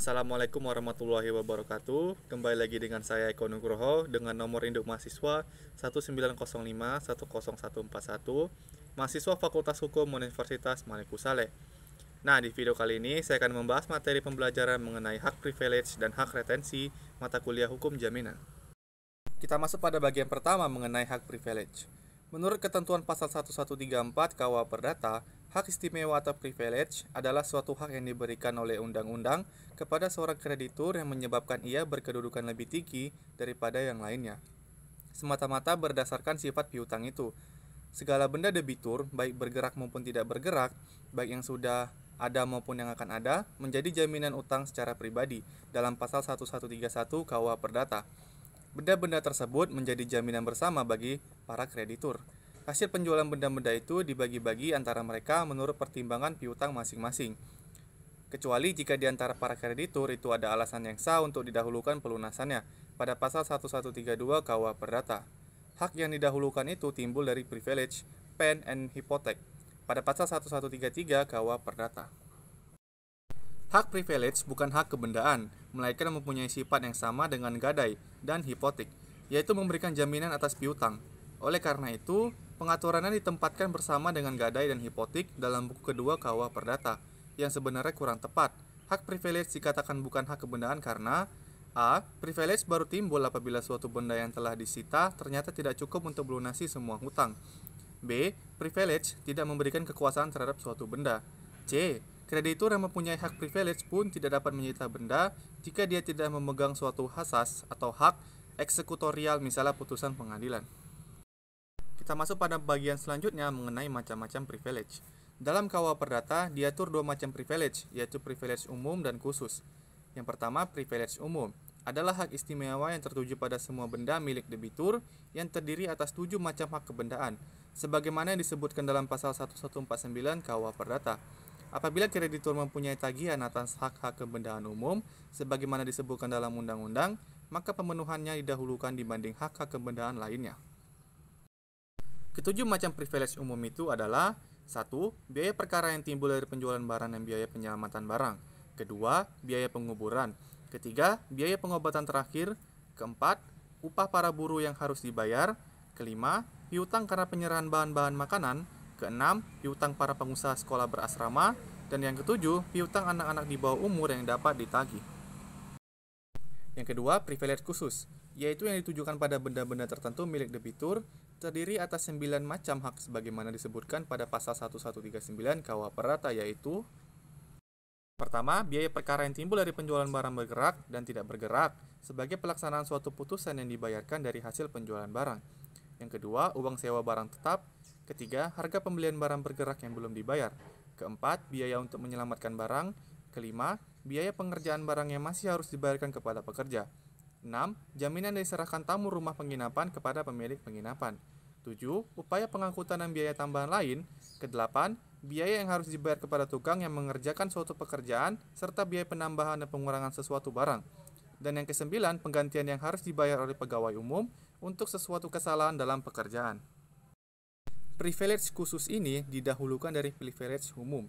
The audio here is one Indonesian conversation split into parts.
Assalamualaikum warahmatullahi wabarakatuh. Kembali lagi dengan saya Eko Nugroho dengan nomor induk mahasiswa 190510141, mahasiswa Fakultas Hukum Universitas Maliku Saleh. Nah, di video kali ini saya akan membahas materi pembelajaran mengenai hak privilege dan hak retensi mata kuliah hukum jaminan. Kita masuk pada bagian pertama mengenai hak privilege. Menurut ketentuan pasal 1134 KUH Perdata, hak istimewa atau privilege adalah suatu hak yang diberikan oleh undang-undang kepada seorang kreditur yang menyebabkan ia berkedudukan lebih tinggi daripada yang lainnya, semata-mata berdasarkan sifat piutang itu. Segala benda debitur, baik bergerak maupun tidak bergerak, baik yang sudah ada maupun yang akan ada, menjadi jaminan utang secara pribadi dalam pasal 1131 KUH Perdata. Benda-benda tersebut menjadi jaminan bersama bagi para kreditur. Hasil penjualan benda-benda itu dibagi-bagi antara mereka menurut pertimbangan piutang masing-masing. Kecuali jika di antara para kreditur itu ada alasan yang sah untuk didahulukan pelunasannya pada pasal 1132 KUH Perdata. Hak yang didahulukan itu timbul dari privilege, pen, and hypothek pada pasal 1133 KUH Perdata. Hak privilege bukan hak kebendaan, melainkan mempunyai sifat yang sama dengan gadai dan hipotek, yaitu memberikan jaminan atas piutang. Oleh karena itu, pengaturannya ditempatkan bersama dengan gadai dan hipotek dalam buku kedua KUH Perdata, yang sebenarnya kurang tepat. Hak privilege dikatakan bukan hak kebendaan karena A. Privilege baru timbul apabila suatu benda yang telah disita ternyata tidak cukup untuk melunasi semua hutang. B. Privilege tidak memberikan kekuasaan terhadap suatu benda. C. Kreditur yang mempunyai hak privilege pun tidak dapat menyita benda jika dia tidak memegang suatu asas atau hak eksekutorial, misalnya putusan pengadilan. Kita masuk pada bagian selanjutnya mengenai macam-macam privilege. Dalam KUH Perdata diatur dua macam privilege, yaitu privilege umum dan khusus. Yang pertama, privilege umum adalah hak istimewa yang tertuju pada semua benda milik debitur yang terdiri atas 7 macam hak kebendaan, sebagaimana yang disebutkan dalam pasal 1149 KUH Perdata. Apabila kreditur mempunyai tagihan atas hak-hak kebendaan umum, sebagaimana disebutkan dalam undang-undang, maka pemenuhannya didahulukan dibanding hak-hak kebendaan lainnya. Ketujuh macam privilege umum itu adalah: 1. Biaya perkara yang timbul dari penjualan barang dan biaya penyelamatan barang. Kedua, biaya penguburan. Ketiga, biaya pengobatan terakhir. Keempat, upah para buruh yang harus dibayar. Kelima, piutang karena penyerahan bahan-bahan makanan. Keenam, piutang para pengusaha sekolah berasrama. Dan yang ketujuh, piutang anak-anak di bawah umur yang dapat ditagih. Yang kedua, privilege khusus, yaitu yang ditujukan pada benda-benda tertentu milik debitur, terdiri atas 9 macam hak sebagaimana disebutkan pada pasal 1139 KUH Perdata, yaitu: pertama, biaya perkara yang timbul dari penjualan barang bergerak dan tidak bergerak sebagai pelaksanaan suatu putusan yang dibayarkan dari hasil penjualan barang. Yang kedua, uang sewa barang tetap. Ketiga, harga pembelian barang bergerak yang belum dibayar. Keempat, biaya untuk menyelamatkan barang. Kelima, biaya pengerjaan barang yang masih harus dibayarkan kepada pekerja. 6. Jaminan yang diserahkan tamu rumah penginapan kepada pemilik penginapan. 7. Upaya pengangkutan dan biaya tambahan lain. Ke-8. Biaya yang harus dibayar kepada tukang yang mengerjakan suatu pekerjaan, serta biaya penambahan dan pengurangan sesuatu barang. Dan yang ke-9, penggantian yang harus dibayar oleh pegawai umum untuk sesuatu kesalahan dalam pekerjaan. Privilege khusus ini didahulukan dari privilege umum.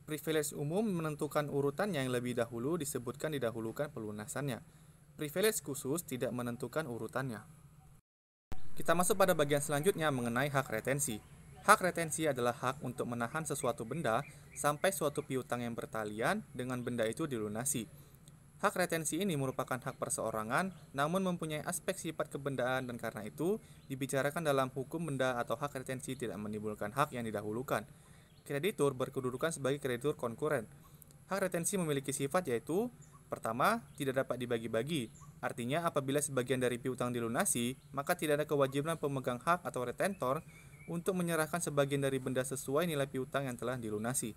Privilege umum menentukan urutan yang lebih dahulu disebutkan didahulukan pelunasannya. Privilege khusus tidak menentukan urutannya. Kita masuk pada bagian selanjutnya mengenai hak retensi. Hak retensi adalah hak untuk menahan sesuatu benda sampai suatu piutang yang bertalian dengan benda itu dilunasi. Hak retensi ini merupakan hak perseorangan, namun mempunyai aspek sifat kebendaan dan karena itu dibicarakan dalam hukum benda atau hak retensi tidak menimbulkan hak yang didahulukan. Kreditur berkedudukan sebagai kreditur konkuren. Hak retensi memiliki sifat yaitu: pertama, tidak dapat dibagi-bagi. Artinya apabila sebagian dari piutang dilunasi, maka tidak ada kewajiban pemegang hak atau retentor untuk menyerahkan sebagian dari benda sesuai nilai piutang yang telah dilunasi.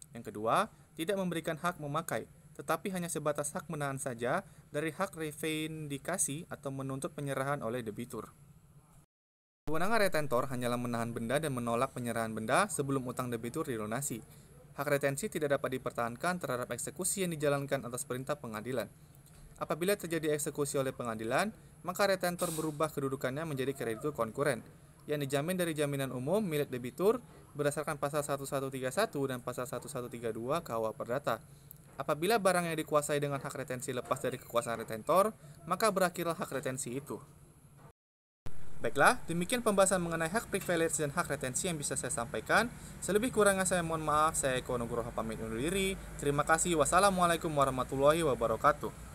Yang kedua, tidak memberikan hak memakai, tetapi hanya sebatas hak menahan saja dari hak reivindikasi atau menuntut penyerahan oleh debitur. Kewenangan retentor hanyalah menahan benda dan menolak penyerahan benda sebelum utang debitur dilunasi. Hak retensi tidak dapat dipertahankan terhadap eksekusi yang dijalankan atas perintah pengadilan. Apabila terjadi eksekusi oleh pengadilan, maka retentor berubah kedudukannya menjadi kreditur konkuren, yang dijamin dari jaminan umum milik debitur berdasarkan pasal 1131 dan pasal 1132 KUH Perdata. Apabila barang yang dikuasai dengan hak retensi lepas dari kekuasaan retentor, maka berakhirlah hak retensi itu. Baiklah, demikian pembahasan mengenai hak privilege dan hak retensi yang bisa saya sampaikan. Selebih kurangnya saya mohon maaf. Saya Eko Nugroho pamit undur diri. Terima kasih. Wassalamualaikum warahmatullahi wabarakatuh.